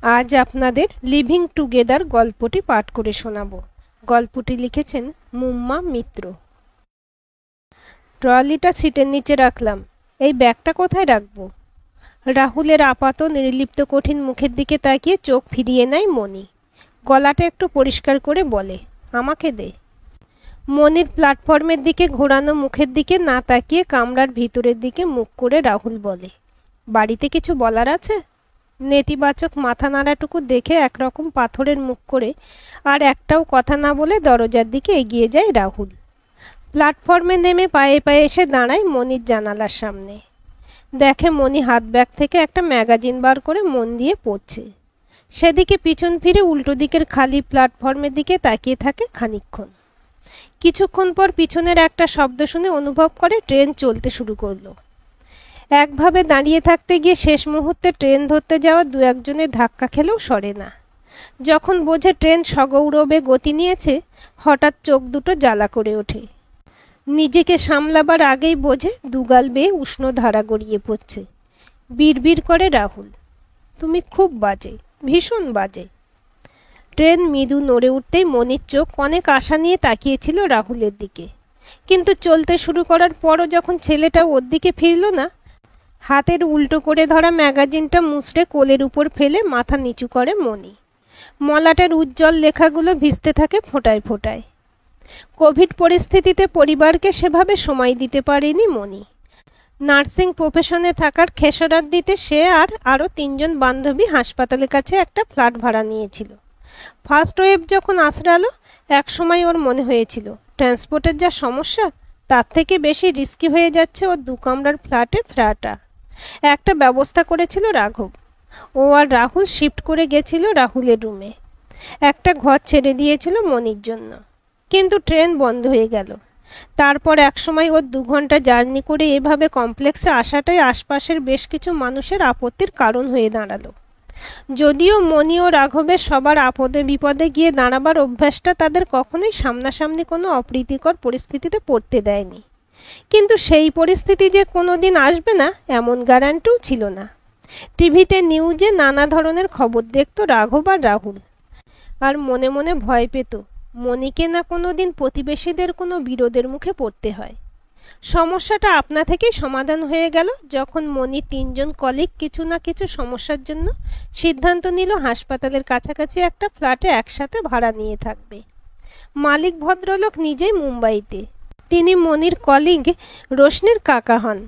আজ আপনাদের living together গল্পটি পাঠ করে শোনাব। গল্পটি লিখেছেন মুম্মা মিত্র। ট্রলিটা সিটের নিচে রাখলাম। এই ব্যাগটা কোথায় রাখবো? রাহুলের আপাত নির্লিপ্ত কঠিন মুখের দিকে তাকিয়ে চোখ ফিরিয়ে নেয় মণি। গলাটা একটু পরিষ্কার করে বলে, আমাকে দে। মণির প্ল্যাটফর্মের দিকে ঘোরানো মুখের দিকে না তাকিয়ে কামরার ভিতরের দিকে মুখ করে রাহুল বলে, বাড়িতে কিছু বলার আছে? নেতিবাচক মাথা নাড়াটুকু দেখে একরকম পাথরের মুখ করে আর একটাও কথা না বলে দরজার দিকে এগিয়ে যায় রাহুল। প্ল্যাটফর্মে নেমে পায়ে পায়ে এসে দাঁড়ায় মণির জানালার সামনে। দেখে মণি হাত ব্যাগ থেকে একটা ম্যাগাজিন বার করে মন দিয়ে পড়ছে। সেদিকে পিছন ফিরে উল্টো দিকের খালি প্ল্যাটফর্মের দিকে তাকিয়ে থাকে খানিকক্ষণ। কিছুক্ষণ পর পিছনের একটা শব্দ শুনে অনুভব করে ট্রেন চলতে শুরু করলো। একভাবে দাঁড়িয়ে থাকতে গিয়ে শেষ মুহূর্তে ট্রেন ধরতে যাওয়া দু একজনের ধাক্কা খেলেও সরে না। যখন বোঝে ট্রেন সগৌরবে গতি নিয়েছে, হঠাৎ চোখ দুটো জ্বালা করে ওঠে। নিজেকে সামলাবার আগেই বোঝে দুগাল বেয়ে উষ্ণ ধারা গড়িয়ে পড়ছে। বিড়বিড় করে রাহুল, তুমি খুব বাজে, ভীষণ বাজে। ট্রেন মৃদু নড়ে উঠতেই মনির চোখ অনেক আশা নিয়ে তাকিয়েছিল রাহুলের দিকে, কিন্তু চলতে শুরু করার পরও যখন ছেলেটা ওর দিকে ফিরল না, হাতের উল্টো করে ধরা ম্যাগাজিনটা মুছড়ে কোলের উপর ফেলে মাথা নিচু করে মণি। মলাটের উজ্জ্বল লেখাগুলো ভিজতে থাকে ফোঁটায় ফোঁটায়। কোভিড পরিস্থিতিতে পরিবারকে সেভাবে সময় দিতে পারেনি মণি। নার্সিং প্রফেশনে থাকার খেসারত দিতে সে আর আরও 3 জন বান্ধবী হাসপাতালের কাছে একটা ফ্ল্যাট ভাড়া নিয়েছিল। ফার্স্ট ওয়েভ যখন আছড়ালো, এক সময় ওর মনে হয়েছিল ট্রান্সপোর্টের যা সমস্যা, তার থেকে বেশি রিস্কি হয়ে যাচ্ছে ওর 2 কামরার ফ্ল্যাটে ফেরাটা। একটা ব্যবস্থা করেছিল রাঘব। ও আর রাহুল শিফট করে গেছিল রাহুলের রুমে। একটা ঘর ছেড়ে দিয়েছিল মনির জন্য। কিন্তু ট্রেন বন্ধ হয়ে গেল। তারপর একসময় ওর 2 ঘন্টা জার্নি করে এভাবে কমপ্লেক্সে আসাটাই আশপাশের বেশ কিছু মানুষের আপত্তির কারণ হয়ে দাঁড়ালো। যদিও মনি ও রাঘবের সবার আপদে বিপদে গিয়ে দাঁড়াবার অভ্যাসটা তাদের কখনোই সামনাসামনি কোনো অপ্রীতিকর পরিস্থিতিতে পড়তে দেয়নি, কিন্তু সেই পরিস্থিতি যে কোনো দিন আসবে না এমন গ্যারান্টিও ছিল না। টিভিতে নিউজে নানা ধরনের খবর দেখত রাঘব আর রাহুল, আর মনে মনে ভয় পেত মনিকে না কোনো দিন প্রতিবেশীদের কোনো বিরোধের মুখে পড়তে হয়। সমস্যাটা আপনা থেকেই সমাধান হয়ে গেল যখন মনির 3 জন কলিগ কিছু না কিছু সমস্যার জন্য সিদ্ধান্ত নিল হাসপাতালের কাছাকাছি একটা ফ্ল্যাটে একসাথে ভাড়া নিয়ে থাকবে। মালিক ভদ্রলোক নিজেই মুম্বাইতে। তিনি মনির কলিগ রোশনির কাকা হন।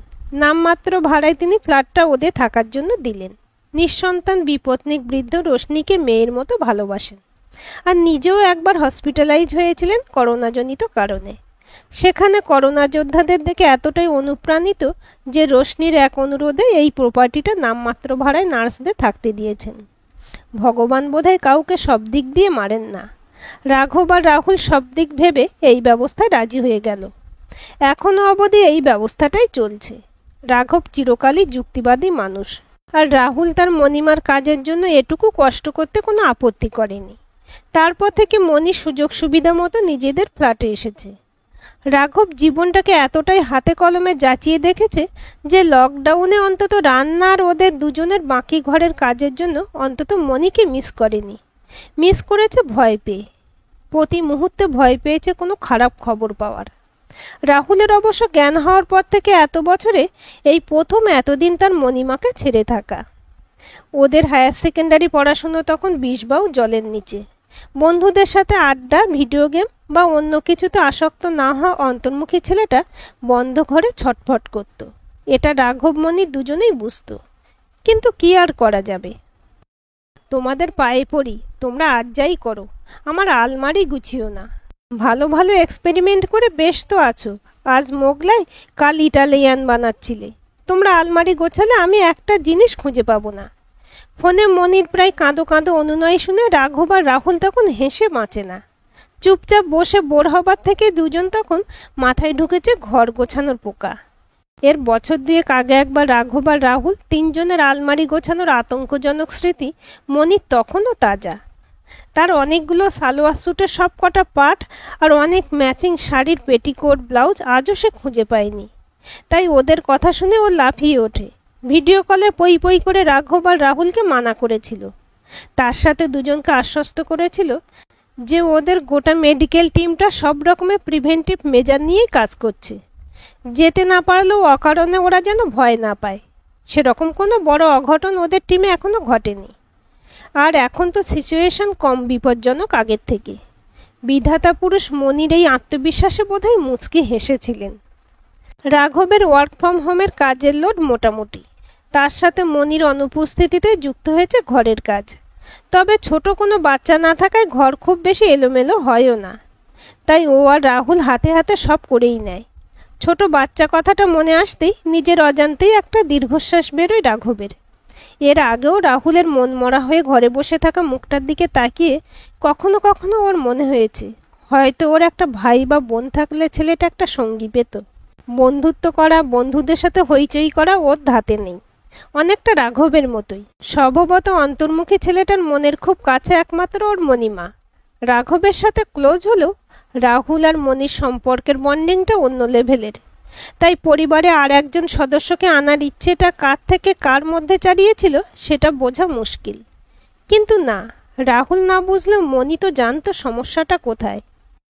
নামমাত্র ভাড়ায় তিনি ফ্ল্যাটটা ওদের থাকার জন্য দিলেন। নিঃসন্তান বিপত্নিক বৃদ্ধ রোশনিকে মেয়ের মতো ভালোবাসেন, আর নিজেও একবার হসপিটালাইজ হয়েছিলেন করোনাজনিত কারণে। সেখানে করোনা যোদ্ধাদের দেখে এতটাই অনুপ্রাণিত যে রোশনির এক অনুরোধে এই প্রপার্টিটা নামমাত্র ভাড়ায় নার্সদের থাকতে দিয়েছেন। ভগবান বোধহয় কাউকে সব দিক দিয়ে মারেন না। রাঘব আর রাহুল সব দিক ভেবে এই ব্যবস্থায় রাজি হয়ে গেল। এখনও অবধি এই ব্যবস্থাটাই চলছে। রাঘব চিরকালই যুক্তিবাদী মানুষ, আর রাহুল তার মণিমার কাজের জন্য এটুকু কষ্ট করতে কোনো আপত্তি করেনি। তারপর থেকে মণি সুযোগ সুবিধা মতো নিজেদের ফ্ল্যাটে এসেছে। রাঘব জীবনটাকে এতটাই হাতে কলমে যাচিয়ে দেখেছে যে লকডাউনে অন্তত রান্না আর ওদের দুজনের বাকি ঘরের কাজের জন্য অন্তত মণিকে মিস করেনি। মিস করেছে ভয় পেয়ে। প্রতি মুহূর্তে ভয় পেয়েছে কোনো খারাপ খবর পাওয়ার। রাহুলের অবশ্য জ্ঞান হওয়ার পর থেকে এত বছরে এই প্রথম এতদিন তার মণিমাকে ছেড়ে থাকা। ওদের হায়ার সেকেন্ডারি পড়াশুনো তখন 20 বাউ জলের নিচে। বন্ধুদের সাথে আড্ডা, ভিডিও গেম বা অন্য কিছুতে আসক্ত না হওয়া অন্তর্মুখী ছেলেটা বন্ধ ঘরে ছটফট করত। এটা রাঘব মণি দুজনেই বুঝত, কিন্তু কি আর করা যাবে। তোমাদের পায়ে পড়ি, তোমরা আজ যাই করো, আমার আলমারি গুছিও না। ভালো ভালো এক্সপেরিমেন্ট করে বেশ তো আছো। আজ মোগলাই, কাল ইটালিয়ান বানাচ্ছিলে। তোমরা আলমারি গোছালে আমি একটা জিনিস খুঁজে পাবো না। ফোনে মনির প্রায় কাঁদো কাঁদো অনুনয় শুনে রাঘব আর রাহুল তখন হেসে বাঁচে না। চুপচাপ বসে বোর হবার থেকে দুজন তখন মাথায় ঢুকেছে ঘর গোছানোর পোকা। এর বছর 2 আগে একবার রাঘব আর রাহুল 3 জনের আলমারি গোছানোর আতঙ্কজনক স্মৃতি মনির তখনও তাজা। তার অনেকগুলো সালোয়ার স্যুটের সব কটা পাট আর অনেক ম্যাচিং শাড়ির পেটিকোট ব্লাউজ আজও সে খুঁজে পায়নি। তাই ওদের কথা শুনে ও লাফিয়ে ওঠে। ভিডিও কলে পই পই করে রাঘব আর রাহুলকে মানা করেছিল, তার সাথে দুজনকে আশ্বস্ত করেছিল যে ওদের গোটা মেডিকেল টিমটা সব রকমের প্রিভেন্টিভ মেজার নিয়েই কাজ করছে। যেতে না পারলেও অকারণে ওরা যেন ভয় না পায়। সেরকম কোনো বড় অঘটন ওদের টিমে এখনও ঘটেনি। আর এখন তো সিচুয়েশন কম বিপজ্জনক আগের থেকে। বিধাতা পুরুষ মনির এই আত্মবিশ্বাসে বোধহয় মুচকি হেসেছিলেন। রাঘবের ওয়ার্ক ফ্রম হোমের কাজের লোড মোটামুটি, তার সাথে মনির অনুপস্থিতিতে যুক্ত হয়েছে ঘরের কাজ। তবে ছোট কোনো বাচ্চা না থাকায় ঘর খুব বেশি এলোমেলো হয়ও না, তাই ও আর রাহুল হাতে হাতে সব করেই নেয়। ছোট বাচ্চা কথাটা মনে আসতেই নিজের অজান্তেই একটা দীর্ঘশ্বাস বেরোয় রাঘবের। এর আগেও রাহুলের মন মরা হয়ে ঘরে বসে থাকা মুখটার দিকে তাকিয়ে কখনো কখনো ওর মনে হয়েছে হয়তো ওর একটা ভাই বা বোন থাকলে ছেলেটা একটা সঙ্গী পেত। বন্ধুত্ব করা, বন্ধুদের সাথে হইচই করা ওর ধাতে নেই। অনেকটা রাঘবের মতোই স্বভাবত অন্তর্মুখী ছেলেটার মনের খুব কাছে একমাত্র ওর মণিমা। রাঘবের সাথে ক্লোজ হলেও রাহুল আর মনির সম্পর্কের বন্ডিংটা অন্য লেভেলের। তাই পরিবারে আর একজন সদস্যকে আনার ইচ্ছেটা কার থেকে কার মধ্যে চালিয়েছিল সেটা বোঝা মুশকিল। কিন্তু না, রাহুল না বুঝলেও মনি তো জানতো সমস্যাটা কোথায়।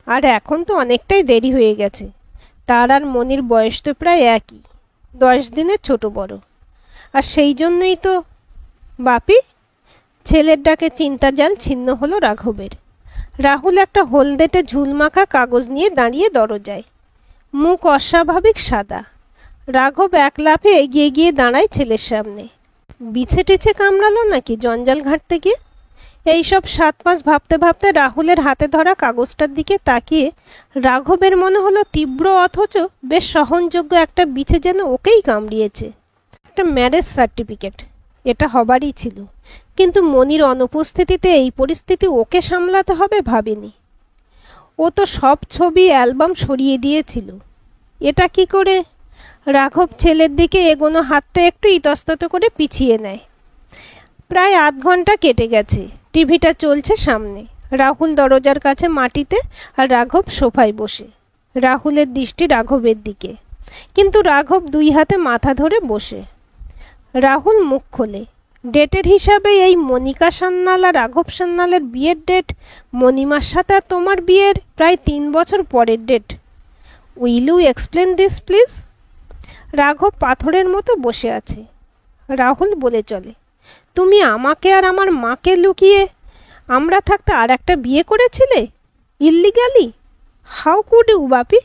আর এখন তো অনেকটাই দেরি হয়ে গেছে। তার আর মনির বয়স তো প্রায় একই, 10 দিনের ছোট বড়। আর সেই জন্যই তো বাপি, ছেলের ডাকে চিন্তার জাল ছিন্ন হলো রাঘবের। রাহুল একটা হলদেটে ঝুলমাখা কাগজ নিয়ে দাঁড়িয়ে দরজায়, মুখ অস্বাভাবিক সাদা। রাঘব এক লাফে এগিয়ে গিয়ে দাঁড়ায় ছেলের সামনে। বিছে টিছে কামড়ালো নাকি জঞ্জাল ঘাঁটতে গিয়ে? এইসব 7 মাস ভাবতে ভাবতে রাহুলের হাতে ধরা কাগজটার দিকে তাকিয়ে রাঘবের মনে হলো তীব্র অথচ বেশ সহনযোগ্য একটা বিছে যেন ওকেই কামড়িয়েছে। একটা ম্যারেজ সার্টিফিকেট, এটা হবারই ছিল, কিন্তু মনির অনুপস্থিতিতে এই পরিস্থিতি ওকে সামলাতে হবে ভাবেনি। ও তো সব ছবি অ্যালবাম সরিয়ে দিয়েছিল। এটা কি করে? রাঘব ছেলের দিকে এগোনো হাতটা একটু ইতস্তত করে পিছিয়ে নেয়। প্রায় আধ ঘন্টা কেটে গেছে। টিভিটা চলছে সামনে, রাহুল দরজার কাছে মাটিতে আর রাঘব সোফায় বসে। রাহুলের দৃষ্টি রাঘবের দিকে, কিন্তু রাঘব 2 হাতে মাথা ধরে বসে। রাহুল মুখ খোলে, ডেটের হিসাবে এই মনিকা সান্যাল আর রাঘব সান্যালের বিয়ের ডেট মণিমার সাথে আর তোমার বিয়ের প্রায় 3 বছর পরের date. Will you explain this please? রাঘব পাথরের মতো বসে আছে। রাহুল বলে চলে, তুমি আমাকে আর আমার মাকে লুকিয়ে আমরা থাকতে আর একটা বিয়ে করেছিলে ইল্লিগালি? হাউ কুড ইউ বাপি?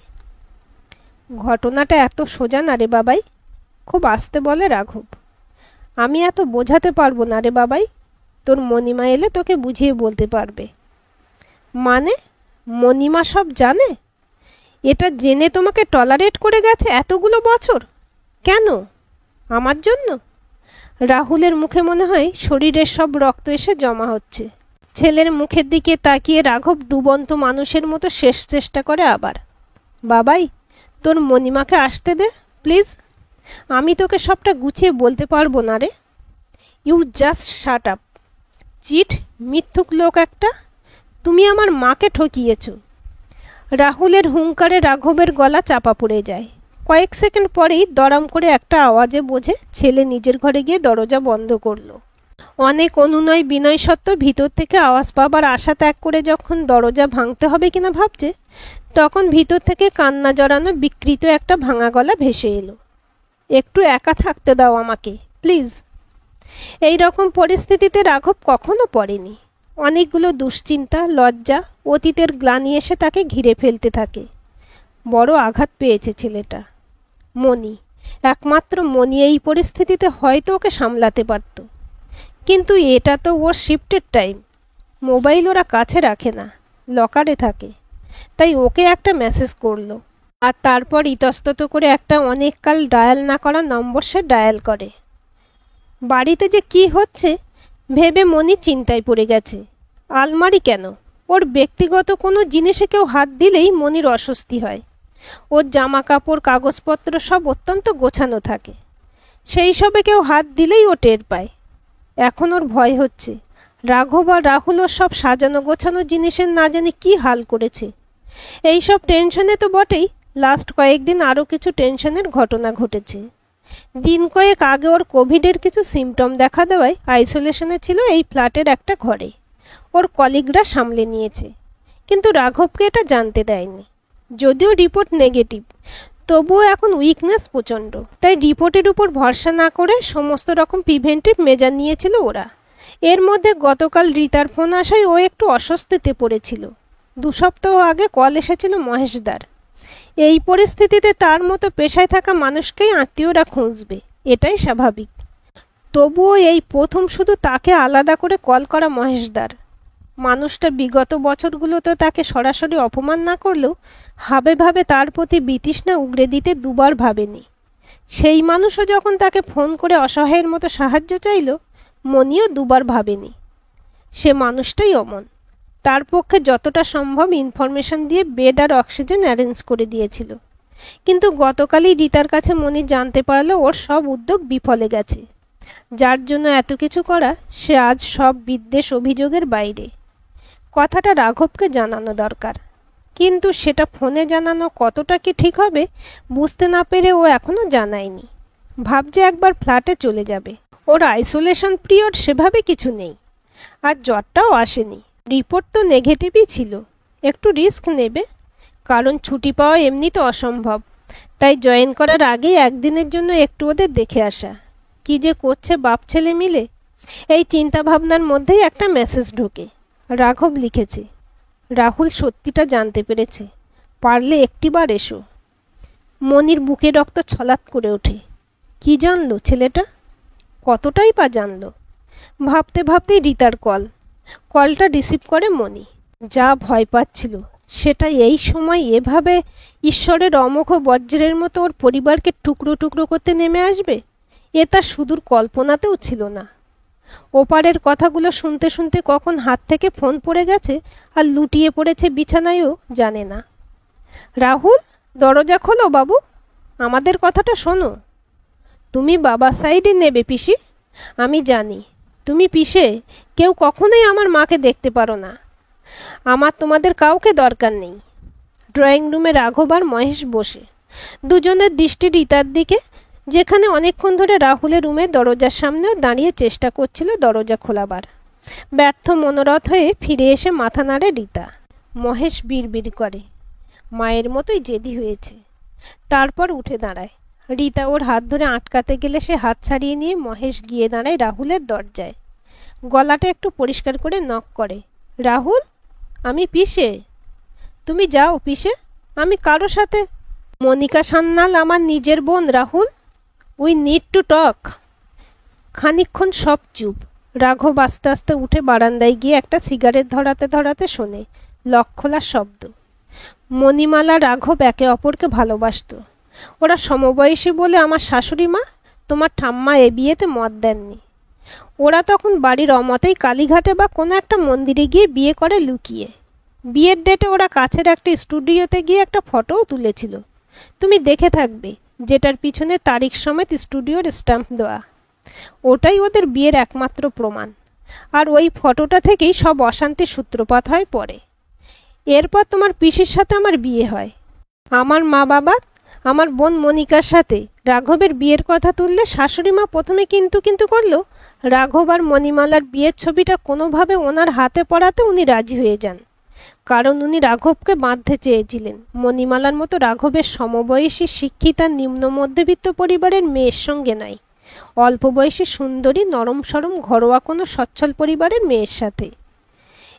ঘটনাটা এত সোজা না রে বাবাই, খুব আস্তে বলে রাঘব। আমি এত বোঝাতে পারবো না রে বাবাই, তোর মণিমা এলে তোকে বুঝিয়ে বলতে পারবে। মানে মণিমা সব জানে? এটা জেনে তোমাকে টলারেট করে গেছে এতগুলো বছর? কেন? আমার জন্য? রাহুলের মুখে মনে হয় শরীরের সব রক্ত এসে জমা হচ্ছে। ছেলের মুখের দিকে তাকিয়ে রাঘব ডুবন্ত মানুষের মতো শেষ চেষ্টা করে আবার। বাবাই, তোর মণিমাকে আসতে দে প্লিজ, আমি তোকে সবটা গুছিয়ে বলতে পারবো না রে। You just shut up, cheat, মিথ্যুক লোক একটা। তুমি আমার মাকে ঠকিয়েছ। রাহুলের হুঙ্কারে রাঘবের গলা চাপা পড়ে যায়। কয়েক সেকেন্ড পরেই দরাম করে একটা আওয়াজে বোঝে ছেলে নিজের ঘরে গিয়ে দরজা বন্ধ করলো। অনেক অনুনয় বিনয় সত্ত্বেও ভিতর থেকে আওয়াজ পাবার আশা ত্যাগ করে যখন দরজা ভাঙতে হবে কিনা ভাবছে, তখন ভিতর থেকে কান্না জড়ানো বিকৃত একটা ভাঙা গলা ভেসে এলো। একটু একা থাকতে দাও আমাকে প্লিজ। এই রকম পরিস্থিতিতে রাঘব কখনো পড়েনি। অনেকগুলো দুশ্চিন্তা, লজ্জা, অতীতের গ্লানি এসে তাকে ঘিরে ফেলতে থাকে। বড় আঘাত পেয়েছে ছেলেটা। মণি, একমাত্র মণি এই পরিস্থিতিতে হয়তো ওকে সামলাতে পারত। কিন্তু এটা তো ওর শিফটের টাইম। মোবাইল ওরা কাছে রাখে না, লকারে থাকে। তাই ওকে একটা মেসেজ করলো, আর তারপর ইতস্তত করে একটা অনেককাল ডায়াল না করা নম্বর সে ডায়াল করে। বাড়িতে যে কি হচ্ছে ভেবে মনি চিন্তায় পড়ে গেছে। আলমারি কেন, ওর ব্যক্তিগত কোনো জিনিসে কেউ হাত দিলেই মনির অস্বস্তি হয়। ওর জামা কাপড়, কাগজপত্র সব অত্যন্ত গোছানো থাকে। সেই সবে কেউ হাত দিলেই ও টের পায়। এখন ওর ভয় হচ্ছে রাঘব আর রাহুল ওর সব সাজানো গোছানো জিনিসের না জানি কি হাল করেছে। এইসব টেনশনে তো বটেই লাস্ট কয়েকদিন আরও কিছু টেনশনের ঘটনা ঘটেছে। দিন কয়েক আগে ওর কোভিডের কিছু সিমটম দেখা দেওয়ায় আইসোলেশনে ছিল এই ফ্ল্যাটের একটা ঘরে। ওর কলিগরা সামলে নিয়েছে, কিন্তু রাঘবকে এটা জানতে দেয়নি। যদিও রিপোর্ট নেগেটিভ, তবুও এখন উইকনেস প্রচণ্ড। তাই রিপোর্টের উপর ভরসা না করে সমস্ত রকম প্রিভেন্টিভ মেজার নিয়েছিল ওরা। এর মধ্যে গতকাল রিতার ফোন আসায় ও একটু অস্বস্তিতে পড়েছিল। 2 সপ্তাহ আগে কল এসেছিল মহেশদার। এই পরিস্থিতিতে তার মতো পেশায় থাকা মানুষকেই আত্মীয়রা খুঁজবে, এটাই স্বাভাবিক। তবুও এই প্রথম শুধু তাকে আলাদা করে কল করা মহেশদার। মানুষটা বিগত বছরগুলোতে তাকে সরাসরি অপমান না করলেও ভাবে ভাবে তার প্রতি বিতৃষ্ণা উগরে দিতে দুবার ভাবেনি। সেই মানুষও যখন তাকে ফোন করে অসহায়ের মতো সাহায্য চাইল, মনিও দুবার ভাবেনি। সে মানুষটাই অমন। তার পক্ষে যতটা সম্ভব ইনফরমেশন দিয়ে বেড আর অক্সিজেন অ্যারেঞ্জ করে দিয়েছিল। কিন্তু গতকালই রিতার কাছে মনি জানতে পারল ওর সব উদ্যোগ বিফলে গেছে। যার জন্য এত কিছু করা, সে আজ সব বিদ্বেষ অভিযোগের বাইরে। কথাটা রাঘবকে জানানো দরকার, কিন্তু সেটা ফোনে জানানো কতটা কি ঠিক হবে বুঝতে না পেরে ও এখনও জানায়নি। ভাবছে একবার ফ্ল্যাটে চলে যাবে। ওর আইসোলেশন পিরিয়ড সেভাবে কিছু নেই, আর জ্বরটাও আসেনি। রিপোর্ট তো নেগেটিভই ছিল। একটু রিস্ক নেবে, কারণ ছুটি পাওয়া এমনি তো অসম্ভব। তাই জয়েন করার আগেই একদিনের জন্য একটু ওদের দেখে আসা। কি যে করছে বাপ ছেলে মিলে, এই চিন্তাভাবনার মধ্যেই একটা মেসেজ ঢোকে। রাঘব লিখেছে, রাহুল সত্যিটা জানতে পেরেছে, পারলে একটিবার এসো। মনির বুকে রক্ত ছলাৎ করে ওঠে। কি জানলো ছেলেটা? কতটাই বা জানলো? ভাবতে ভাবতেই রিতার কলটা রিসিভ করে মনি। যা ভয় পাচ্ছিল সেটা এই সময় এভাবে ঈশ্বরের অমোঘ বজ্রের মতো ওর পরিবারকে টুকরো টুকরো করতে নেমে আসবে, এ তার সুদূর কল্পনাতেও ছিল না। ওপারের কথাগুলো শুনতে শুনতে কখন হাত থেকে ফোন পড়ে গেছে আর লুটিয়ে পড়েছে বিছানায়ও জানে না। রাহুল, দরজা খোলো বাবু, আমাদের কথাটা শোনো। তুমি বাবা সাইডে নেবে পিসি, আমি জানি। তুমি পিসে কেউ কখনোই আমার মাকে দেখতে পারো না। আমার তোমাদের কাউকে দরকার নেই। ড্রয়িং রুমে রাঘব আর মহেশ বসে, দুজনের দৃষ্টি রিতার দিকে, যেখানে অনেকক্ষণ ধরে রাহুলের রুমের দরজার সামনেও দাঁড়িয়ে চেষ্টা করছিল দরজা খোলাবার। ব্যর্থ মনোরথ হয়ে ফিরে এসে মাথা নাড়ে রিতা। মহেশ বিড়বিড় করে, মায়ের মতোই জেদি হয়েছে। তারপর উঠে দাঁড়ায়। রিতা ওর হাত ধরে আটকাতে গেলে সে হাত ছাড়িয়ে নিয়ে মহেশ গিয়ে দাঁড়ায় রাহুলের দরজায়। গলাটা একটু পরিষ্কার করে নক করে, রাহুল, আমি পিসে। তুমি যাও পিসে, আমি কারো সাথে। মনিকা সান্যাল আমার নিজের বোন Rahul, we need to talk. খানিকক্ষণ সব চুপ। রাঘব আস্তে আস্তে উঠে বারান্দায় গিয়ে একটা সিগারেট ধরাতে ধরাতে শোনে লক খোলার শব্দ। মণিমালা রাঘব একে অপরকে ভালোবাসত। ওরা সমবয়সী বলে আমার শাশুড়ি মা, তোমার ঠাম্মা এ বিয়েতে মত দেননি। ওরা তখন বাড়ির অমতেই কালীঘাটে বা কোনো একটা মন্দিরে গিয়ে বিয়ে করে লুকিয়ে। বিয়ের ডেটে ওরা কাছের একটা স্টুডিওতে গিয়ে একটা ফটোও তুলেছিল। তুমি দেখে থাকবে, যেটার পিছনে তারিখ সমেত স্টুডিওর স্ট্যাম্প দেওয়া। ওটাই ওদের বিয়ের একমাত্র প্রমাণ। আর ওই ফটোটা থেকেই সব অশান্তির সূত্রপাত হয় পরে। এরপর তোমার পিসির সাথে আমার বিয়ে হয়। আমার মা বাবা আমার বোন মনিকার সাথে রাঘবের বিয়ের কথা তুললে শাশুড়ি মা প্রথমে কিন্তু কিন্তু করলো। রাঘব আর মণিমালার বিয়ের ছবিটা কোনোভাবে ওনার হাতে পড়াতে উনি রাজি হয়ে যান, কারণ উনি রাঘবকে বাঁধতে চেয়েছিলেন মণিমালার মতো রাঘবের সমবয়সী শিক্ষিতা নিম্ন মধ্যবিত্ত পরিবারের মেয়ের সঙ্গে নয়, অল্প বয়সী সুন্দরী নরম সরম ঘরোয়া কোনো সচ্ছল পরিবারের মেয়ের সাথে।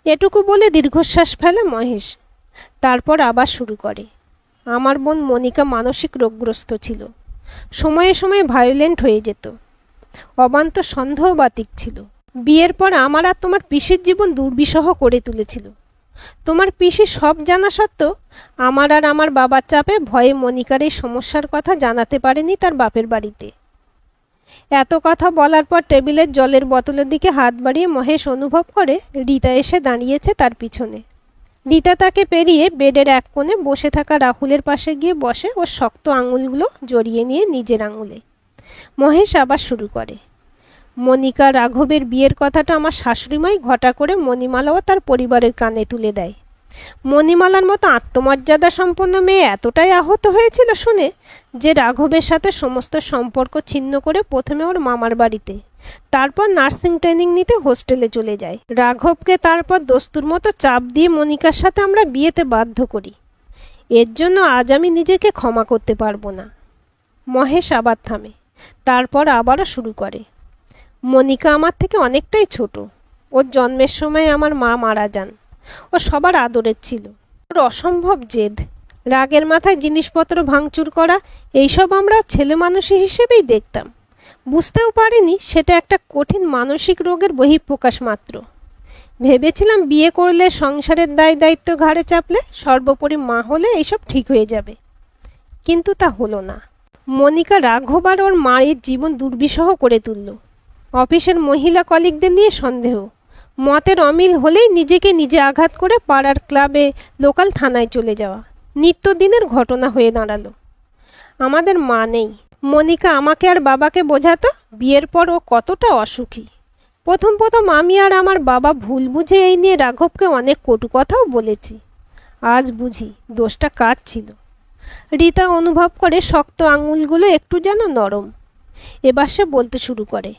এটুকু বলে দীর্ঘশ্বাস ফেলে মহেশ। তারপর আবার শুরু করে, আমার বোন মনিকা মানসিক রোগগ্রস্ত ছিল, সময়ে সময়ে ভায়োলেন্ট হয়ে যেত, অবান্ত সন্দেহবাতিক ছিল। বিয়ের পর আমার আর তোমার পিসির জীবন দুর্বিষহ করে তুলেছিল। তোমার পিসি সব জানা সত্ত্বেও আমার আর আমার বাবার চাপে ভয়ে মনিকার এই সমস্যার কথা জানাতে পারেনি তার বাপের বাড়িতে। এত কথা বলার পর টেবিলের জলের বোতলের দিকে হাত বাড়িয়ে মহেশ অনুভব করে রিতা এসে দাঁড়িয়েছে তার পিছনে। রিতা তাকে পেরিয়ে বেডের এক কোণে বসে থাকা রাহুলের পাশে গিয়ে বসে ও শক্ত আঙুলগুলো জড়িয়ে নিয়ে নিজের আঙুলে। মহেশ আবার শুরু করে, মনিকা রাঘবের বিয়ের কথাটা আমার শাশুড়িমাই ঘটা করে মণিমালাও তার পরিবারের কানে তুলে দেয়। মণিমালার মতো আত্মমর্যাদা সম্পন্ন মেয়ে এতটাই আহত হয়েছিল শুনে যে রাঘবের সাথে সমস্ত সম্পর্ক ছিন্ন করে প্রথমে ওর মামার বাড়িতে, তারপর নার্সিং ট্রেনিং নিতে হোস্টেলে চলে যায়। রাঘবকে তারপর দস্তুর মতো চাপ দিয়ে মনিকার সাথে আমরা বিয়েতে বাধ্য করি। এর জন্য আজ আমি নিজেকে ক্ষমা করতে পারবো না। মহেশ আবার থামে, তারপর আবারও শুরু করে। মনিকা আমার থেকে অনেকটাই ছোট। ওর জন্মের সময় আমার মা মারা যান। ও সবার আদরের ছিল। ওর অসম্ভব জেদ, রাগের মাথায় জিনিসপত্র ভাঙচুর করা, এইসব আমরা ছেলে মানুষ হিসেবেই দেখতাম। বুঝতেও পারিনি সেটা একটা কঠিন মানসিক রোগের বহিঃপ্রকাশ মাত্র। ভেবেছিলাম বিয়ে করলে, সংসারের দায় দায়িত্ব ঘাড়ে চাপলে, সর্বোপরি মা হলে এইসব ঠিক হয়ে যাবে। কিন্তু তা হলো না। মনিকা রাঘব আর ওর মায়ের জীবন দুর্বিষহ করে তুলল। অফিসের মহিলা কলিগদের নিয়ে সন্দেহ, মতের অমিল হলেই নিজেকে নিজে আঘাত করে পাড়ার ক্লাবে, লোকাল থানায় চলে যাওয়া নিত্যদিনের ঘটনা হয়ে দাঁড়ালো। আমাদের মা নেই। মনিকা আমাকে আর বাবাকে বোঝাতো বিয়ের পর ও কতটা অসুখী। প্রথম আমি আর আমার বাবা ভুল বুঝে এই নিয়ে রাঘবকে অনেক কটু কথাও বলেছি। আজ বুঝি দোষটা কার ছিল। রীতা অনুভব করে শক্ত আঙুলগুলো একটু যেন নরম। এবার সে বলতে শুরু করে,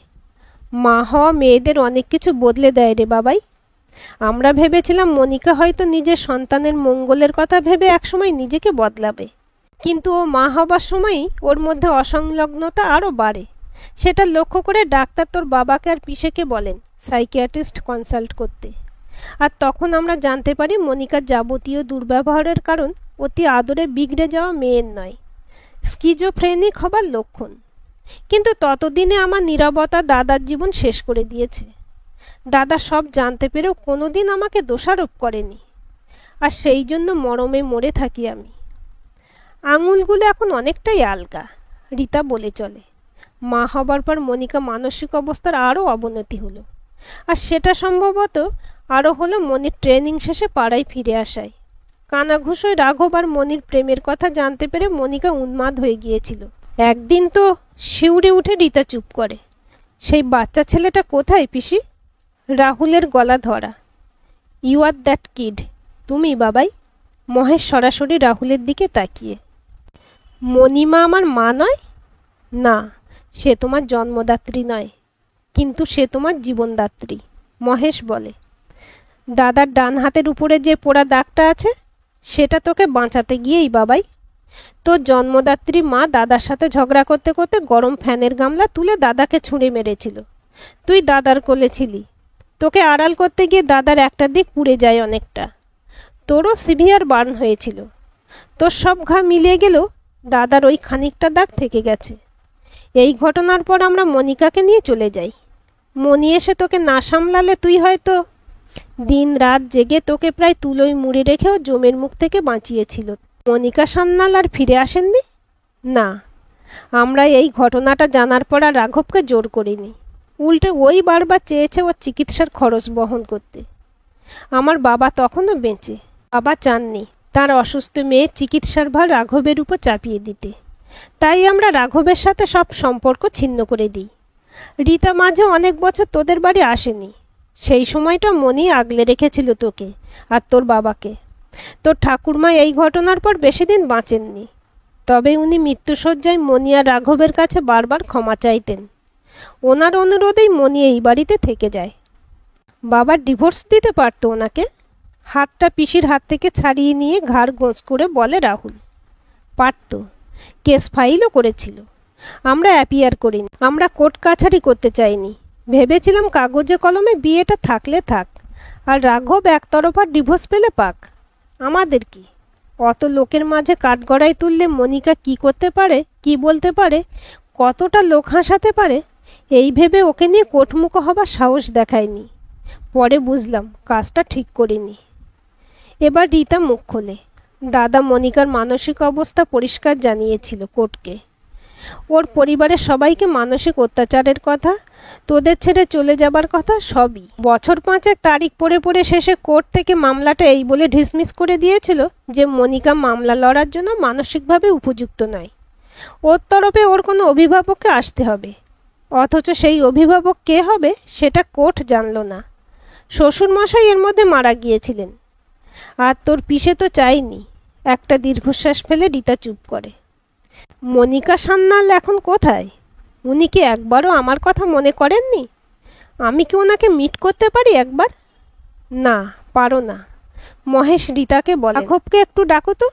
মা হওয়া মেয়েদের অনেক কিছু বদলে দেয় রে বাবাই। আমরা ভেবেছিলাম মনিকা হয়তো নিজের সন্তানের মঙ্গলের কথা ভেবে একসময় নিজেকে বদলাবে, কিন্তু ও মা হবার সময়ই ওর মধ্যে অসংলগ্নতা আরও বাড়ে। সেটা লক্ষ্য করে ডাক্তার তোর বাবাকে আর পিসেকে বলেন সাইকিয়াট্রিস্ট কনসাল্ট করতে। আর তখন আমরা জানতে পারি মনিকার যাবতীয় দুর্ব্যবহারের কারণ অতি আদরে বিগড়ে যাওয়া মেয়ের নয়, স্কিজোফ্রেনিক হবার লক্ষণ। কিন্তু ততদিনে আমার নীরবতা দাদার জীবন শেষ করে দিয়েছে। দাদা সব জানতে পেরেও কোনোদিন আমাকে দোষারোপ করেনি, আর সেই জন্য মরমে মরে থাকি আমি। আঙুলগুলো এখন অনেকটাই আলগা, রীতা বলে চলে। মা হবার পর মনিকা মানসিক অবস্থার আরও অবনতি হলো, আর সেটা সম্ভবত আরও হলো মনির ট্রেনিং শেষে পাড়ায় ফিরে আসায়। কানাঘুষোয় রাঘব আর মনির প্রেমের কথা জানতে পেরে মনিকা উন্মাদ হয়ে গিয়েছিল। একদিন তো শিউরে উঠে রীতা চুপ করে। সেই বাচ্চা ছেলেটা কোথায় পিসি? রাহুলের গলা ধরা। You are that kid. তুমি বাবাই? মহেশ সরাসরি রাহুলের দিকে তাকিয়ে। মণিমা আমার মা নয়? না, সে তোমার জন্মদাত্রী নয়, কিন্তু সে তোমার জীবনদাত্রী, মহেশ বলে। দাদার ডান হাতের উপরে যে পোড়া দাগটা আছে সেটা তোকে বাঁচাতে গিয়েই বাবাই। তোর জন্মদাত্রী মা দাদার সাথে ঝগড়া করতে করতে গরম ফ্যানের গামলা তুলে দাদাকে ছুঁড়ে মেরেছিল। তুই দাদার কোলে ছিলি। তোকে আড়াল করতে গিয়ে দাদার একটা দিক পুড়ে যায় অনেকটা। তোরও সিভিয়ার বার্ন হয়েছিল। তোর সব ঘা মিলিয়ে গেলেও দাদার ওই খানিকটা দাগ থেকে গেছে। এই ঘটনার পর আমরা মনিকাকে নিয়ে চলে যাই। মনি এসে তোকে না সামলালে তুই হয়তো। দিন রাত জেগে তোকে প্রায় তুলোয় মুড়ে রেখেও জমের মুখ থেকে বাঁচিয়েছিল। মনিকা সান্যাল আর ফিরে আসেননি? না, আমরা এই ঘটনাটা জানার পর আর রাঘবকে জোর করিনি। উল্টে ওই বারবার চেয়েছে ওর চিকিৎসার খরচ বহন করতে। আমার বাবা তখনও বেঁচে। বাবা চাননি তার অসুস্থ মেয়ের চিকিৎসার ভার রাঘবের উপর চাপিয়ে দিতে। তাই আমরা রাঘবের সাথে সব সম্পর্ক ছিন্ন করে দিই। রীতা মাঝে অনেক বছর তোদের বাড়ি আসেনি। সেই সময়টা মনি আগলে রেখেছিল তোকে আর তোর বাবাকে। তোর ঠাকুরমা এই ঘটনার পর বেশি দিন বাঁচেননি। তবে উনি মৃত্যুশয্যায় মনি আর রাঘবের কাছে বারবার ক্ষমা চাইতেন। ওনার অনুরোধেই মনি এই বাড়িতে থেকে যায়। বাবা ডিভোর্স দিতে পারত ওনাকে। হাতটা পিসির হাত থেকে ছাড়িয়ে নিয়ে ঘাড় গোঁজ করে বলে রাহুল। পারত, কেস ফাইলও করেছিল। আমরা অ্যাপিয়ার করিনি। আমরা কোর্ট কাছারি করতে চাইনি। ভেবেছিলাম কাগজে কলমে বিয়েটা থাকলে থাক, আর রাঘব একতরফা ডিভোর্স পেলে পাক। আমাদের কি? অত লোকের মাঝে কাঠগড়ায় তুললে মনিকা কি করতে পারে, কি বলতে পারে, কতটা লোক হাসাতে পারে, এই ভেবে ওকে নিয়ে কোটমুখো হবার সাহস দেখায়নি। পরে বুঝলাম কাজটা ঠিক করিনি। এবার রীতা মুখ খোলে। দাদা মনিকার মানসিক অবস্থা পরিষ্কার জানিয়েছিল কোর্টকে। ওর পরিবারের সবাইকে মানসিক অত্যাচারের কথা, তোদের ছেড়ে চলে যাবার কথা, সবই। বছর পাঁচেক তারিখ পড়ে পড়ে শেষে কোর্ট থেকে মামলাটা এই বলে ডিসমিস করে দিয়েছিল যে মনিকা মামলা লড়ার জন্য মানসিকভাবে উপযুক্ত নয়। ওর তরফে ওর কোনো অভিভাবককে আসতে হবে। অথচ সেই অভিভাবক কে হবে সেটা কোর্ট জানল না। শ্বশুরমশাই এর মধ্যে মারা গিয়েছিলেন। আর তোর পিসে তো চাইনি। একটা দীর্ঘশ্বাস ফেলে রীতা চুপ করে। মনিকা সান্যাল এখন কোথায়? উনি কি একবারও আমার কথা মনে করেননি? আমি কি ওনাকে মিট করতে পারি একবার? না, পারো না। মহেশ রীতাকে বলে, রাঘবকে একটু ডাকো তো।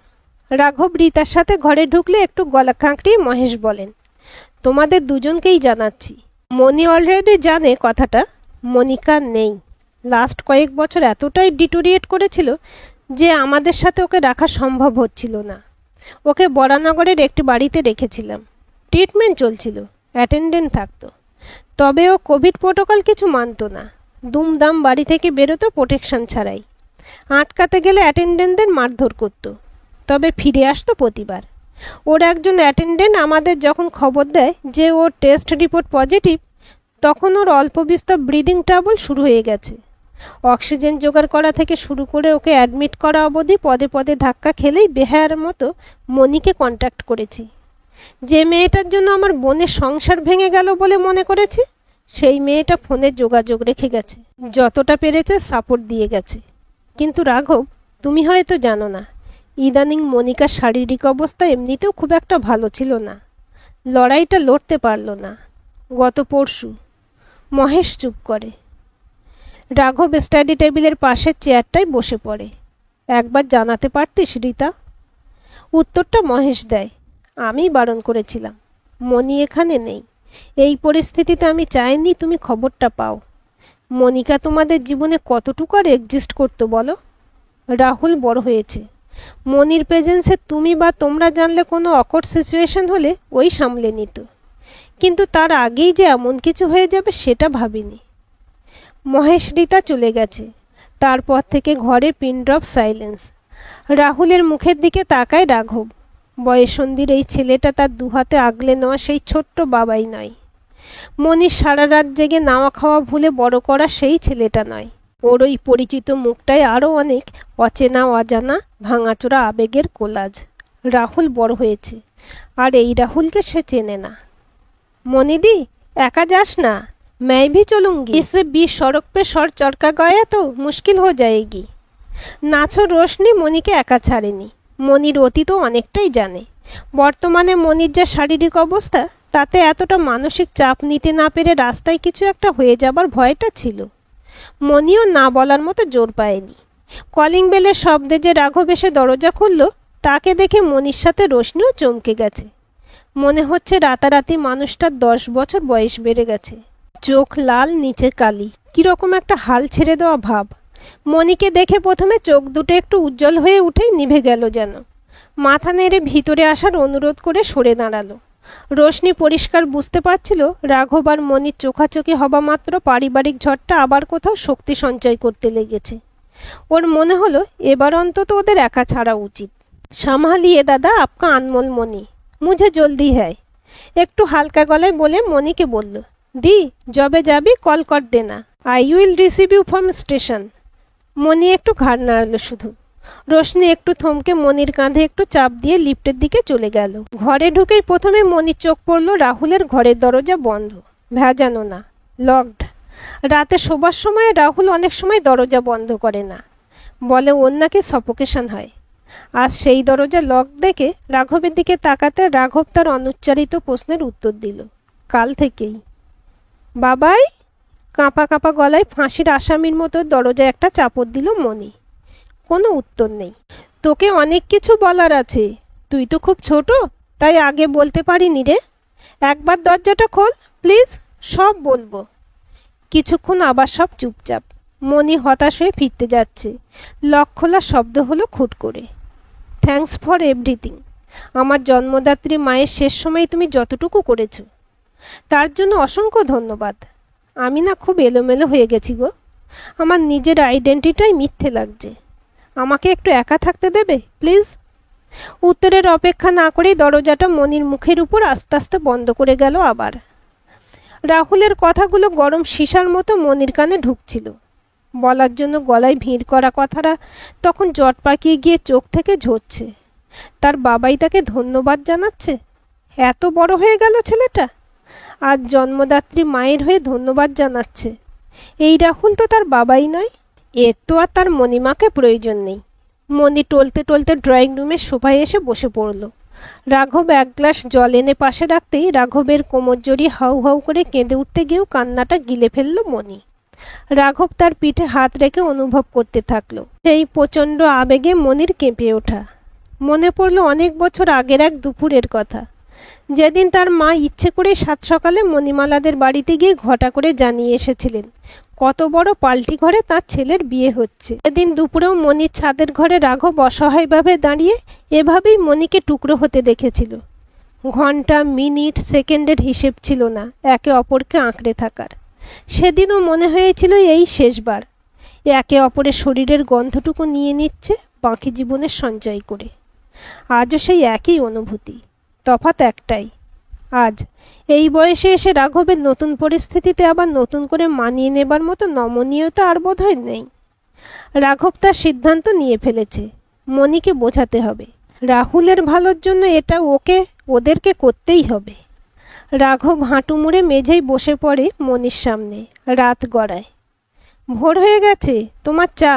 রাঘব রীতার সাথে ঘরে ঢুকলে একটু গলা কাঁকড়িয়ে মহেশ বলেন, তোমাদের দুজনকেই জানাচ্ছি। মনি অলরেডি জানে কথাটা। মনিকা নেই। লাস্ট কয়েক বছর এতটাই ডিটোরিয়েট করেছিল যে আমাদের সাথে ওকে রাখা সম্ভব হচ্ছিল না। ওকে বরানগরের একটি বাড়িতে রেখেছিলাম। ট্রিটমেন্ট চলছিল, অ্যাটেন্ডেন্ট থাকতো। তবে ও কোভিড প্রোটোকল কিছু মানত না। দুমদাম বাড়ি থেকে বেরোতো প্রোটেকশন ছাড়াই। আটকাতে গেলে অ্যাটেন্ডেন্টদের মারধর করতো, তবে ফিরে আসতো প্রতিবার। ওর একজন অ্যাটেন্ডেন্ট আমাদের যখন খবর দেয় যে ওর টেস্ট রিপোর্ট পজিটিভ, তখন ওর অল্প বিস্তর ব্রিদিং ট্রাবল শুরু হয়ে গেছে। অক্সিজেন জোগাড় করা থেকে শুরু করে ওকে অ্যাডমিট করা অবধি পদে পদে ধাক্কা খেলেই বেহায়ার মতো মনিকে কন্ট্যাক্ট করেছি। যে মেয়েটার জন্য আমার বোনের সংসার ভেঙে গেল বলে মনে করেছি, সেই মেয়েটা ফোনে যোগাযোগ রেখে গেছে। যতটা পেরেছে সাপোর্ট দিয়ে গেছে। কিন্তু রাঘব, তুমি হয়তো জানো না, ইদানিং মনিকার শারীরিক অবস্থা এমনিতেও খুব একটা ভালো ছিল না। লড়াইটা লড়তে পারল না। গত পরশু। মহেশ চুপ করে। রাঘব স্টাডি টেবিলের পাশের চেয়ারটায় বসে পড়ে। একবার জানাতে পারতিস রীতা? উত্তরটা মহেশ দেয়, আমি বারণ করেছিলাম। মনি এখানে নেই। এই পরিস্থিতিতে আমি চাইনি তুমি খবরটা পাও। মনিকা তোমাদের জীবনে কতটুকু আর এক্সিস্ট করতো বলো? রাহুল বড় হয়েছে। মনির প্রেজেন্সে তুমি বা তোমরা জানলে কোনো অকওয়ার্ড সিচুয়েশন হলে ওই সামলে নিত। কিন্তু তার আগেই যে এমন কিছু হয়ে যাবে সেটা ভাবিনি। মহেশ রীতা চলে গেছে। তারপর থেকে ঘরে পিন ড্রপ সাইলেন্স। রাহুলের মুখের দিকে তাকায় রাঘব। বয়সন্ধির এই ছেলেটা তার দুহাতে আগলে নেওয়া সেই ছোট্ট বাবাই নয়। মনির সারা রাত জেগে নাওয়া খাওয়া ভুলে বড় করা সেই ছেলেটা নয়। ওর ওই পরিচিত মুখটায় আরও অনেক অচেনা অজানা ভাঙাচোরা আবেগের কোলাজ। রাহুল বড় হয়েছে, আর এই রাহুলকে সে চেনে না। মনিদি, একা যাস না, मैं भी चलूंगी। इससे 20 सड़क पे शॉर्ट चढ़का गया तो मुश्किल हो जाएगी। নাছর রোশনি মনিকে একা ছাড়েনি। মনির অতীতও অনেকটাই জানে। বর্তমানে মনির যা শারীরিক অবস্থা, তাতে এতটা মানসিক চাপ নিতে না পেরে রাস্তায় কিছু একটা হয়ে যাবার ভয়টা ছিল। মনিও না বলার মতো জোর পায়নি। কলিং বেলের শব্দে যে রাঘব এসে দরজা খুলল, তাকে দেখে মনির সাথে রোশনিও চমকে গেছে। মনে হচ্ছে রাতারাতি মানুষটার 10 বছর বয়স বেড়ে গেছে। চোখ লাল, নিচে কালি, কিরকম একটা হাল ছেড়ে দেওয়া ভাব। মনিকে দেখে প্রথমে চোখ দুটো একটু উজ্জ্বল হয়ে উঠেই নিভে গেল যেন। মাথা নেড়ে ভিতরে আসার অনুরোধ করে সরে দাঁড়ালো। রোশনি পরিষ্কার বুঝতে পারছিল রাঘব আর মনির চোখাচোখি হবা মাত্র পারিবারিক ঝড়টা আবার কোথাও শক্তি সঞ্চয় করতে লেগেছে। ওর মনে হলো এবার অন্তত ওদের একা ছাড়া উচিত। সামহালিয়ে দাদা আপকা আনমোল মনি, মুঝে জলদি হ্যায়, একটু হালকা গলায় বলে মনিকে বলল, দি যবে যাবি কল কর দেনা, I will receive you from station. Moni একটু ঘাড় নাড়ালো শুধু। রোশনি একটু থমকে মনির কাঁধে একটু চাপ দিয়ে লিফটের দিকে চলে গেল। ঘরে ঢুকেই প্রথমে মনির চোখ পড়ল রাহুলের ঘরের দরজা বন্ধ, ভেজানো না, লকড। রাতে শোবার সময় রাহুল অনেক সময় দরজা বন্ধ করে না, বলে ওর নাকি সফোকেশন হয়। আজ সেই দরজা লক দেখে রাঘবের দিকে তাকাতে রাঘব তার অনুচ্চারিত প্রশ্নের উত্তর দিল, কাল থেকেই। বাবাই, কাঁপা কাঁপা গলায় ফাঁসির আসামির মতো দরজায় একটা চাপড় দিল মনি। কোনো উত্তর নেই। তোকে অনেক কিছু বলার আছে, তুই তো খুব ছোট, তাই আগে বলতে পারিনি রে। একবার দরজাটা খোল প্লিজ, সব বলবো। কিছুক্ষণ আবার সব চুপচাপ। মনি হতাশ হয়ে ফিরতে যাচ্ছে। লক খোলার শব্দ হলো খুট করে। Thanks for everything. আমার জন্মদাত্রী মায়ের শেষ সময় তুমি যতটুকু করেছো, তার জন্য অসংখ্য ধন্যবাদ। আমি না খুব এলোমেলো হয়ে গেছি গো। আমার নিজের আইডেন্টিটাই মিথ্যে লাগছে। আমাকে একটু একা থাকতে দেবে প্লিজ? উত্তরের অপেক্ষা না করেই দরজাটা মনির মুখের উপর আস্তে আস্তে বন্ধ করে গেল আবার। রাহুলের কথাগুলো গরম সীসার মতো মনির কানে ঢুকছিল। বলার জন্য গলায় ভিড় করা কথাটা তখন জট পাকিয়ে গিয়ে চোখ থেকে ঝরছে। তার বাবাই তাকে ধন্যবাদ জানাচ্ছে। এত বড় হয়ে গেল ছেলেটা, আজ জন্মদাত্রী মায়ের হয়ে ধন্যবাদ জানাচ্ছে। এই রাহুল তো তার বাবাই নয়। এর তো আর তার মণিমাকে প্রয়োজন নেই। মণি টলতে টলতে ড্রয়িং রুমের সোফায় এসে বসে পড়ল। রাঘব এক গ্লাস জল এনে পাশে রাখতেই রাঘবের কোমর জড়িয়ে হাউ হাউ করে কেঁদে উঠতে গিয়েও কান্নাটা গিলে ফেলল মণি। রাঘব তার পিঠে হাত রেখে অনুভব করতে থাকলো সেই প্রচণ্ড আবেগে মনির কেঁপে ওঠা। মনে পড়ল অনেক বছর আগের এক দুপুরের কথা, যেদিন তার মা ইচ্ছে করে সাত সকালে মণিমালাদের বাড়িতে গিয়ে ঘটা করে জানিয়ে এসেছিলেন কত বড় পাল্টি ঘরে তার ছেলের বিয়ে হচ্ছে। সেদিন দুপুরেও মণির ছাদের ঘরে রাঘব অসহায়ভাবে দাঁড়িয়ে এভাবেই মণিকে টুকরো হতে দেখেছিল। ঘন্টা, মিনিট, সেকেন্ডের হিসেব ছিল না একে অপরকে আঁকড়ে থাকার। সেদিনও মনে হয়েছিল এই শেষবার একে অপরের শরীরের গন্ধটুকু নিয়ে নিচ্ছে বাকি জীবনের সঞ্চয় করে। আজও সেই একই অনুভূতি, তফাৎ একটাই, আজ এই বয়সে এসে রাঘবের নতুন পরিস্থিতিতে আবার নতুন করে মানিয়ে নেবার মতো নমনীয়তা আর বোধহয় নেই। রাঘব তার সিদ্ধান্ত নিয়ে ফেলেছে, মণিকে বোঝাতে হবে রাহুলের ভালোর জন্য এটা ওদেরকে করতেই হবে। রাঘব হাঁটু মুড়ে মেঝেই বসে পড়ে মণির সামনে, রাত গড়ায়। ভোর হয়ে গেছে, তোমার চা।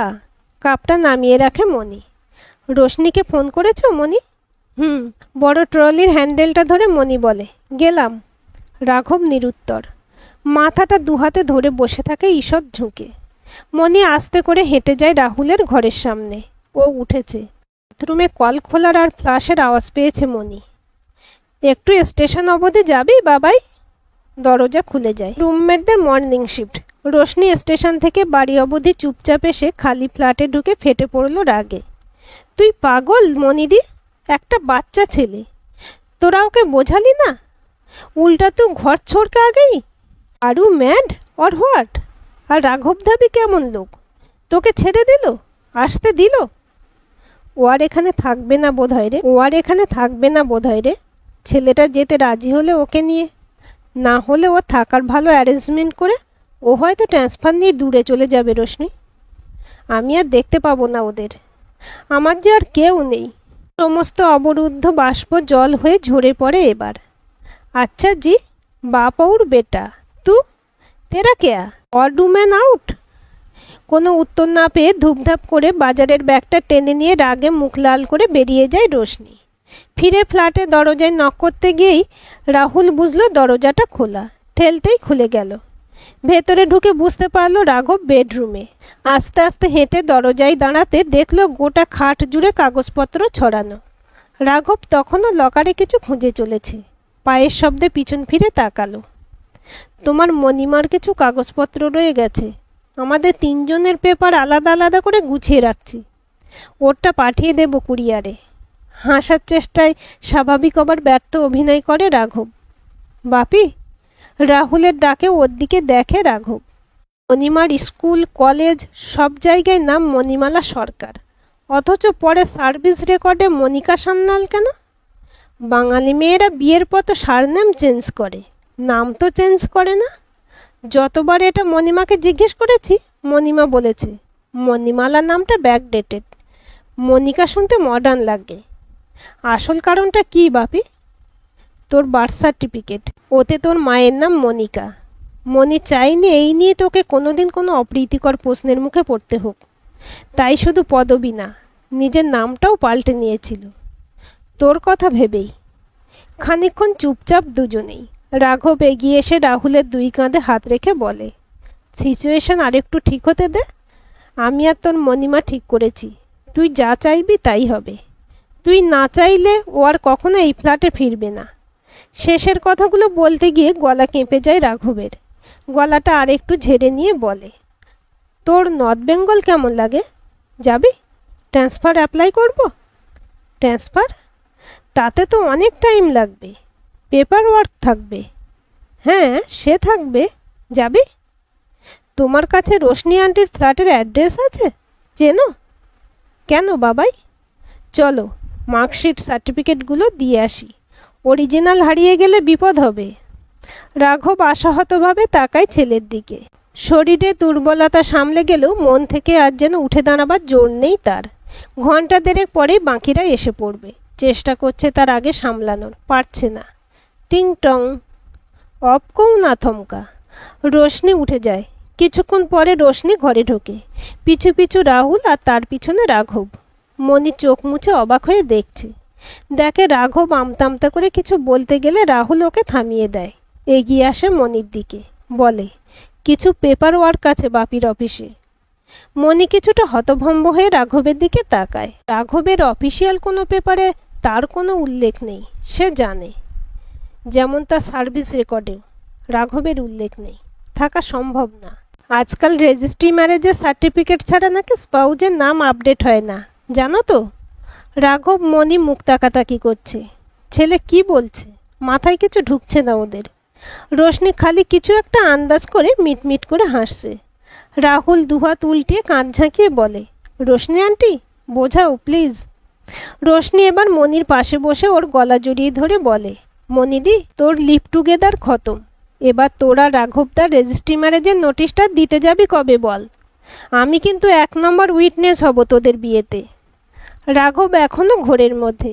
কাপটা নামিয়ে রাখে মণি। রোশনিকে ফোন করেছ মণি? বড় ট্রলির হ্যান্ডেলটা ধরে মণি বলে, গেলাম। রাঘব নিরুত্তর, মাথাটা দুহাতে ধরে বসে থাকে ঈষৎ ঝুঁকে। মণি আস্তে করে হেঁটে যায় রাহুলের ঘরের সামনে। ও উঠেছে। বাথরুমে কল খোলার আর ফ্লাশের আওয়াজ পেয়েছে মণি। একটু স্টেশন অবধি যাবি বাবাই? দরজা খুলে যায়। রুমমেটদের মর্নিং শিফট। রোশনি স্টেশন থেকে বাড়ি অবধি চুপচাপ এসে খালি ফ্ল্যাটে ঢুকে ফেটে পড়ল রাগে। তুই পাগল মণিদি, একটা বাচ্চা ছেলে, তোরা ওকে বোঝালি না? উল্টা তুই ঘর ছোড়কে আগেই। আরু ম্যাড অর হোয়াট? আর রাঘব ধাবি কেমন লোক, তোকে ছেড়ে দিল, আসতে দিল? ও আর এখানে থাকবে না বোধহয় রে। ছেলেটা যেতে রাজি হলে ওকে নিয়ে, না হলে ও থাকার ভালো অ্যারেঞ্জমেন্ট করে ও হয়তো ট্রান্সফার নিয়ে দূরে চলে যাবে। রোশনি, আমি আর দেখতে পাবো না ওদের। আমার যে আর কেউ নেই। সমস্ত অবরুদ্ধ বাষ্প জল হয়ে ঝরে পড়ে এবার। আচ্ছা জি, বাপ और বেটা, তু তেরা কেয়া और डूमैन आउट? কোনো উত্তর না পেয়ে ধূপধাপ করে বাজারের ব্যাগটা টেনে নিয়ে রাগে মুখ লাল করে বেরিয়ে যায় রোশনি। ফিরে ফ্ল্যাটে দরজায় নক করতে গিয়েই রাহুল বুঝল দরজাটা খোলা। ঠেলতেই খুলে গেল। ভেতরে ঢুকে বুঝতে পারলো রাঘব বেডরুমে। আস্তে আস্তে হেঁটে দরজায় দাঁড়াতে দেখলো গোটা খাট জুড়ে কাগজপত্র ছড়ানো। রাঘব তখনও লকারে কিছু খুঁজে চলেছে। পায়ের শব্দে পিছন ফিরে তাকালো। তোমার মণিমার কিছু কাগজপত্র রয়ে গেছে। আমাদের তিনজনের পেপার আলাদা আলাদা করে গুছিয়ে রাখছি। ওরটা পাঠিয়ে দেব কুরিয়ারে। হাসার চেষ্টায় স্বাভাবিক আবার ব্যর্থ অভিনয় করে রাঘব। বাপি? রাহুলের ডাকে ওর দিকে দেখে রাঘব। মণিমার স্কুল, কলেজ সব জায়গায় নাম মণিমালা সরকার, অথচ পরে সার্ভিস রেকর্ডে মনিকা সান্যাল কেন? বাঙালি মেয়েরা বিয়ের পর তো সারনেম চেঞ্জ করে, নাম তো চেঞ্জ করে না। যতবার এটা মণিমাকে জিজ্ঞেস করেছি, মণিমা বলেছে মণিমালা নামটা ব্যাকডেটেড, মনিকা শুনতে মডার্ন লাগে। আসল কারণটা কি বাপি? তোর বার্থ সার্টিফিকেট, ওতে তোর মায়ের নাম মনিকা। মনি চাইনি এই নিয়ে তোকে কোনোদিন কোনো অপ্রীতিকর প্রশ্নের মুখে পড়তে হোক, তাই শুধু পদবী না, নিজের নামটাও পাল্টে নিয়েছিল তোর কথা ভেবেই। খানিকক্ষণ চুপচাপ দুজনেই। রাঘব এগিয়ে এসে রাহুলের দুই কাঁধে হাত রেখে বলে, সিচুয়েশন আরেকটু ঠিক হতে দে। আমি আর তোর মণিমা ঠিক করেছি, তুই যা চাইবি তাই হবে। তুই না চাইলে ও আর কখনো এই ফ্ল্যাটে ফিরবে না। শেষের কথাগুলো বলতে গিয়ে গলা কেঁপে যায় রাঘবের। গলাটা আরেকটু ঝেড়ে নিয়ে বলে, তোর নর্থ বেঙ্গল কেমন লাগে? যাবি? ট্রান্সফার অ্যাপ্লাই করব? ট্রান্সফার? তাতে তো অনেক টাইম লাগবে, পেপার ওয়ার্ক থাকবে। হ্যাঁ সে থাকবে, যাবি? তোমার কাছে রোশনি আন্টির ফ্ল্যাটের অ্যাড্রেস আছে, চেনো? কেন বাবাই? চলো মার্কশিট সার্টিফিকেটগুলো দিয়ে আসি, অরিজিনাল হারিয়ে গেলে বিপদ হবে। রাঘব আশাহতভাবে তাকায় ছেলের দিকে। শরীরে দুর্বলতা সামলে গেলেও মন থেকে আজ যেন উঠে দাঁড়াবার জোর নেই তার। ঘন্টা দেড়েক পরেই বাকিরা এসে পড়বে। চেষ্টা করছে তার আগে সামলানোর, পারছে না। টিং টং, অপকৌ না থমকা। রোশনি উঠে যায়। কিছুক্ষণ পরে রোশনি ঘরে ঢোকে, পিছু পিছু রাহুল আর তার পিছনে রাঘব। মনি চোখ মুছে অবাক হয়ে দেখছে। দেখে রাঘব আমতা আমতা করে কিছু বলতে গেলে রাহুল ওকে থামিয়ে দেয়। এগিয়ে আসে মনির দিকে, বলে, কিছু পেপার ওয়ার্ক আছে বাপির অফিসে। মনি কিছুটা হতভম্ব হয়ে রাঘবের দিকে তাকায়। রাঘবের অফিসিয়াল কোনো পেপারে তার কোনো উল্লেখ নেই, সে জানে। যেমন তার সার্ভিস রেকর্ডেও রাঘবের উল্লেখ নেই, থাকা সম্ভব না। আজকাল রেজিস্ট্রি ম্যারেজের সার্টিফিকেট ছাড়া নাকি স্পাউজের নাম আপডেট হয় না, জানো তো? রাঘব মনি মুখ তাকাতাকি করছে। ছেলে কি বলছে, মাথায় কিছু ঢুকছে না ওদের। রোশনি খালি কিছু একটা আন্দাজ করে মিটমিট করে হাসছে। রাহুল দুহাত উল্টিয়ে কাঁধ ঝাঁকিয়ে বলে, রোশনি আন্টি, বোঝাও প্লিজ। রোশনি এবার মনির পাশে বসে ওর গলা জড়িয়ে ধরে বলে, মনিদি, তোর লিভ টুগেদার খতম। এবার তোরা রাঘবদার রেজিস্ট্রি ম্যারেজের নোটিশটা দিতে যাবি কবে বল? আমি কিন্তু 1 নম্বর উইটনেস হব তোদের বিয়েতে। রাঘব এখনও ঘোরের মধ্যে।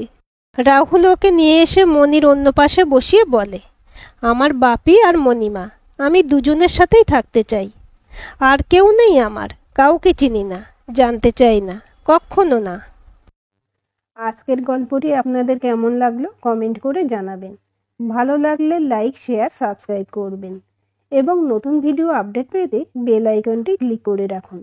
রাহুল ওকে নিয়ে এসে মনির অন্য পাশে বসিয়ে বলে, আমার বাপি আর মণিমা, আমি দুজনের সাথেই থাকতে চাই। আর কেউ নেই আমার, কাউকে চিনি না, জানতে চাই না, কখনো না। আজকের গল্পটি আপনাদের কেমন লাগলো কমেন্ট করে জানাবেন। ভালো লাগলে লাইক, শেয়ার, সাবস্ক্রাইব করবেন এবং নতুন ভিডিও আপডেট পেতে বেল আইকনটি ক্লিক করে রাখুন।